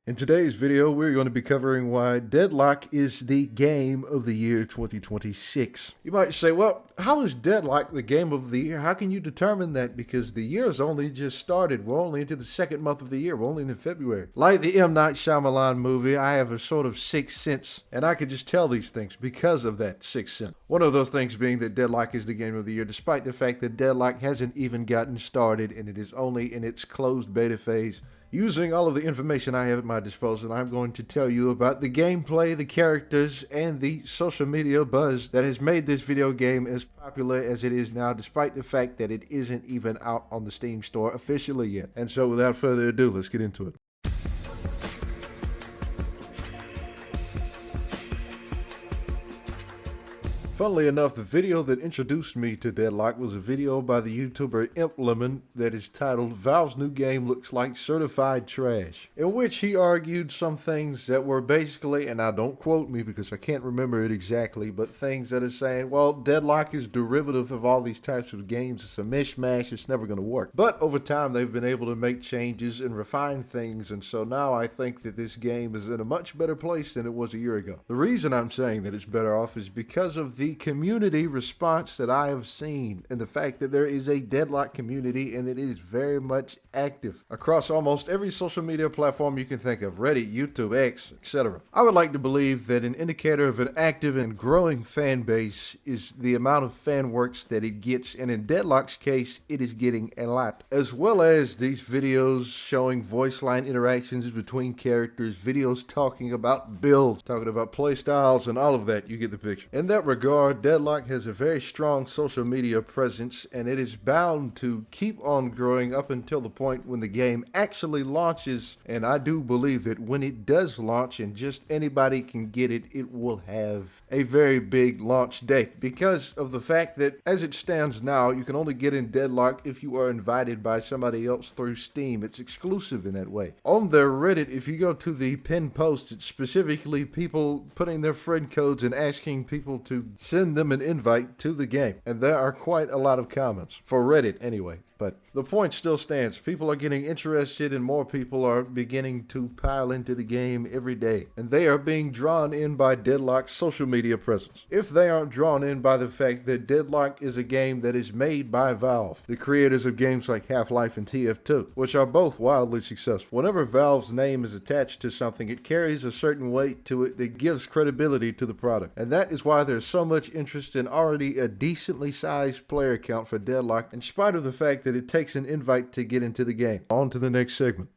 In today's video, we're going to be covering why Deadlock is the game of the year 2026. You might say, well, how is Deadlock the game of the year? How can you determine that? Because the year's only just started. We're only into the second month of the year. We're only in February. Like the M. Night Shyamalan movie, I have a sort of sixth sense, and I could just tell these things because of that sixth sense. One of those things being that Deadlock is the game of the year, despite the fact that Deadlock hasn't even gotten started and it is only in its closed beta phase. Using all of the information I have at my disposal, I'm going to tell you about the gameplay, the characters, and the social media buzz that has made this video game as popular as it is now, despite the fact that it isn't even out on the Steam store officially yet. And so without further ado, let's get into it. Funnily enough, the video that introduced me to Deadlock was a video by the YouTuber Lemon that is titled "Valve's New Game Looks Like Certified Trash," in which he argued some things that were basically, and now don't quote me because I can't remember it exactly, but things that are saying, well, Deadlock is derivative of all these types of games. It's a mishmash. It's never going to work. But over time, they've been able to make changes and refine things, and so now I think that this game is in a much better place than it was a year ago. The reason I'm saying that it's better off is because of the community response that I have seen, and the fact that there is a Deadlock community and it is very much active across almost every social media platform you can think of: Reddit, YouTube, X, etc. I would like to believe that an indicator of an active and growing fan base is the amount of fan works that it gets, and in Deadlock's case, it is getting a lot, as well as these videos showing voice line interactions between characters, videos talking about builds, talking about play styles, and all of that. You get the picture. In that regard, Deadlock has a very strong social media presence, and it is bound to keep on growing up until the point when the game actually launches. And I do believe that when it does launch and just anybody can get it, it will have a very big launch date, because of the fact that as it stands now, you can only get in Deadlock if you are invited by somebody else through Steam. It's exclusive in that way. On their Reddit, if you go to the pinned post, it's specifically people putting their friend codes and asking people to send them an invite to the game, and there are quite a lot of comments for Reddit anyway. But the point still stands. People are getting interested, and more people are beginning to pile into the game every day, and they are being drawn in by Deadlock's social media presence. If they aren't drawn in by the fact that Deadlock is a game that is made by Valve, the creators of games like Half-Life and TF2, which are both wildly successful. Whenever Valve's name is attached to something, it carries a certain weight to it that gives credibility to the product, and that is why there's so much interest in already a decently sized player count for Deadlock, in spite of the fact that it takes an invite to get into the game. On to the next segment.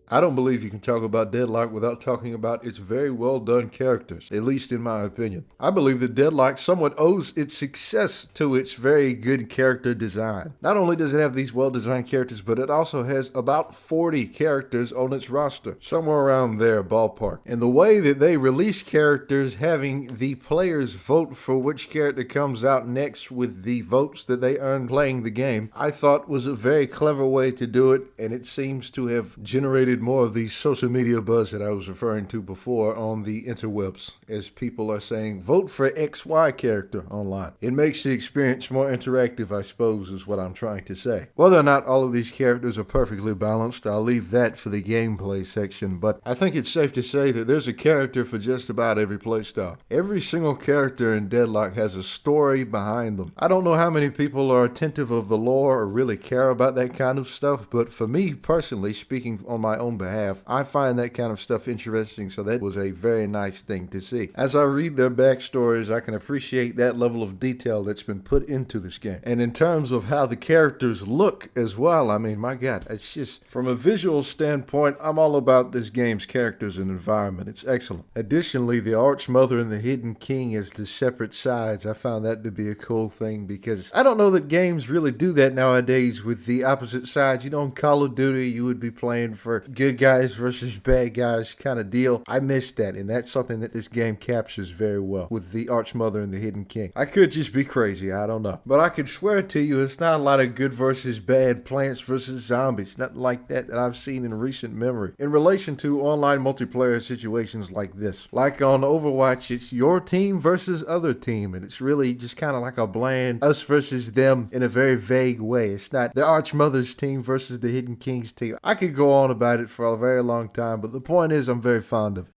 I don't believe you can talk about Deadlock without talking about its very well done characters, at least in my opinion. I believe that Deadlock somewhat owes its success to its very good character design. Not only does it have these well designed characters, but it also has about 40 characters on its roster, somewhere around there ballpark. And the way that they release characters, having the players vote for which character comes out next with the votes that they earn playing the game, I thought was a very clever way to do it, and it seems to have generated more of the social media buzz that I was referring to before on the interwebs, as people are saying, vote for XY character online. It makes the experience more interactive, I suppose, is what I'm trying to say. Whether or not all of these characters are perfectly balanced, I'll leave that for the gameplay section, but I think it's safe to say that there's a character for just about every playstyle. Every single character in Deadlock has a story behind them. I don't know how many people are attentive of the lore or really care about that kind of stuff, but for me personally, speaking on my own behalf, I find that kind of stuff interesting, so that was a very nice thing to see. As I read their backstories, I can appreciate that level of detail that's been put into this game. And in terms of how the characters look as well, I mean, my God, it's just, from a visual standpoint, I'm all about this game's characters and environment. It's excellent. Additionally, the Archmother and the Hidden King as the separate sides, I found that to be a cool thing, because I don't know that games really do that nowadays with the opposite sides. You know, in Call of Duty, you would be playing for good guys versus bad guys kind of deal. I missed that, and that's something that this game captures very well with the Archmother and the Hidden King. I could just be crazy, I don't know. But I could swear to you, it's not a lot of good versus bad, Plants versus Zombies, nothing like that I've seen in recent memory. In relation to online multiplayer situations like this, like on Overwatch, it's your team versus other team, and it's really just kind of like a bland us versus them in a very vague way. It's not the Archmother's team versus the Hidden King's team. I could go on about it for a very long time, but the point is I'm very fond of it.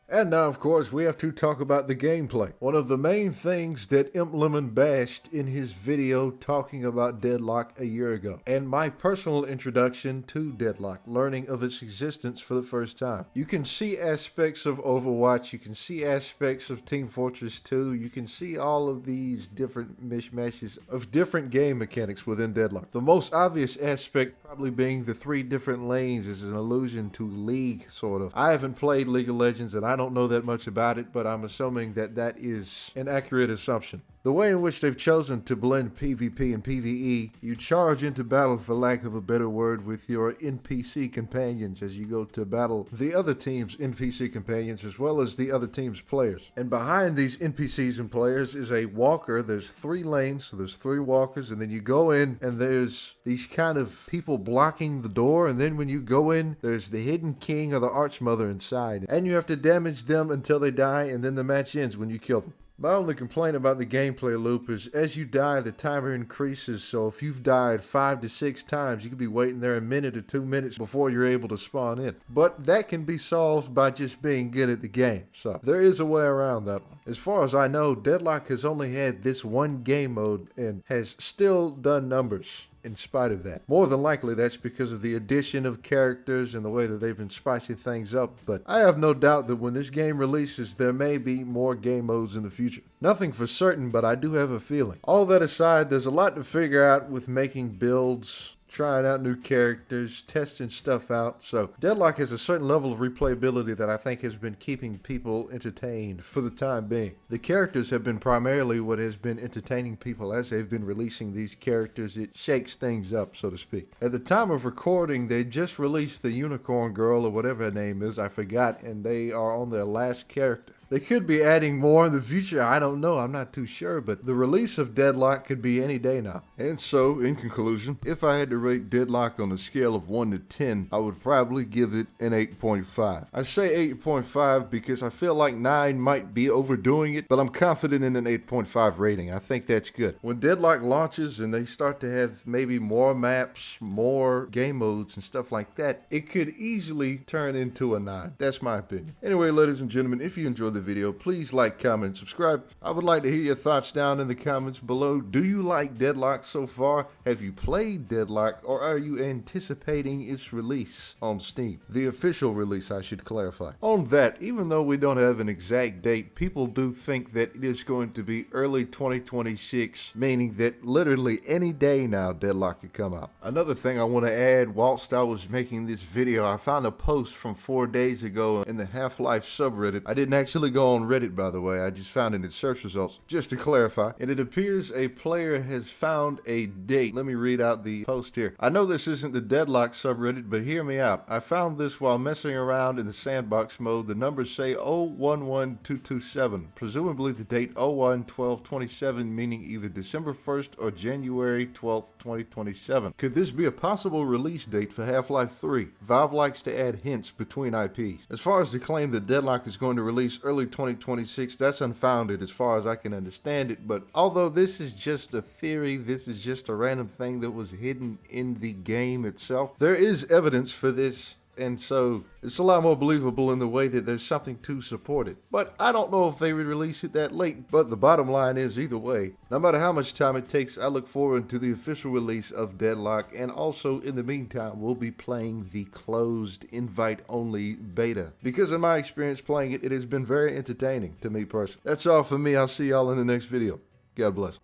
And now, of course, we have to talk about the gameplay. One of the main things that Imp Lemon bashed in his video talking about Deadlock a year ago, and my personal introduction to Deadlock, learning of its existence for the first time. You can see aspects of Overwatch, you can see aspects of Team Fortress 2, you can see all of these different mishmashes of different game mechanics within Deadlock. The most obvious aspect probably being the 3 different lanes is an allusion to League, sort of. I haven't played League of Legends, and I don't know that much about it, but I'm assuming that that is an accurate assumption. The way in which they've chosen to blend PvP and PvE, you charge into battle, for lack of a better word, with your NPC companions as you go to battle the other team's NPC companions as well as the other team's players. And behind these NPCs and players is a walker. There's 3 lanes, so there's 3 walkers, and then you go in and there's these kind of people blocking the door, and then when you go in, there's the Hidden King or the Archmother inside. And you have to damage them until they die, and then the match ends when you kill them. My only complaint about the gameplay loop is as you die, the timer increases, so if you've died 5 to 6 times, you could be waiting there a minute or 2 minutes before you're able to spawn in. But that can be solved by just being good at the game, so there is a way around that one. As far as I know, Deadlock has only had this one game mode and has still done numbers in spite of that. More than likely that's because of the addition of characters and the way that they've been spicing things up, but I have no doubt that when this game releases, there may be more game modes in the future. Nothing for certain, but I do have a feeling. All that aside, there's a lot to figure out with making builds, trying out new characters, testing stuff out. So Deadlock has a certain level of replayability that I think has been keeping people entertained for the time being. The characters have been primarily what has been entertaining people as they've been releasing these characters. It shakes things up, so to speak. At the time of recording, they just released the Unicorn Girl or whatever her name is, I forgot, and they are on their last character. They could be adding more in the future, I don't know, I'm not too sure, but the release of Deadlock could be any day now. And so, in conclusion, if I had to rate Deadlock on a scale of 1 to 10, I would probably give it an 8.5. I say 8.5 because I feel like 9 might be overdoing it, but I'm confident in an 8.5 rating. I think that's good. When Deadlock launches and they start to have maybe more maps, more game modes and stuff like that, it could easily turn into a 9. That's my opinion. Anyway, ladies and gentlemen, if you enjoyed the video, please like, comment, and subscribe. I would like to hear your thoughts down in the comments below. Do you like Deadlock so far? Have you played Deadlock, or are you anticipating its release on Steam? The official release, I should clarify. On that, even though we don't have an exact date, people do think that it is going to be early 2026, meaning that literally any day now Deadlock could come out. Another thing I want to add, whilst I was making this video, I found a post from 4 days ago in the Half-Life subreddit. I didn't actually go on Reddit, by the way. I just found it in search results, just to clarify. And it appears a player has found a date. Let me read out the post here. I know this isn't the Deadlock subreddit, but hear me out. I found this while messing around in the sandbox mode. The numbers say 011227, presumably the date 01/12/27, meaning either December 1st or January 12th, 2027. Could this be a possible release date for Half-Life 3? Valve likes to add hints between IPs. As far as the claim that Deadlock is going to release early 2026, that's unfounded as far as I can understand it, but although this is just a theory, this is just a random thing that was hidden in the game itself, there is evidence for this, and so it's a lot more believable in the way that there's something to support it. But I don't know if they would release it that late, but the bottom line is either way, no matter how much time it takes, I look forward to the official release of Deadlock, and also in the meantime, we'll be playing the closed invite-only beta. Because in my experience playing it, it has been very entertaining to me personally. That's all for me. I'll see y'all in the next video. God bless.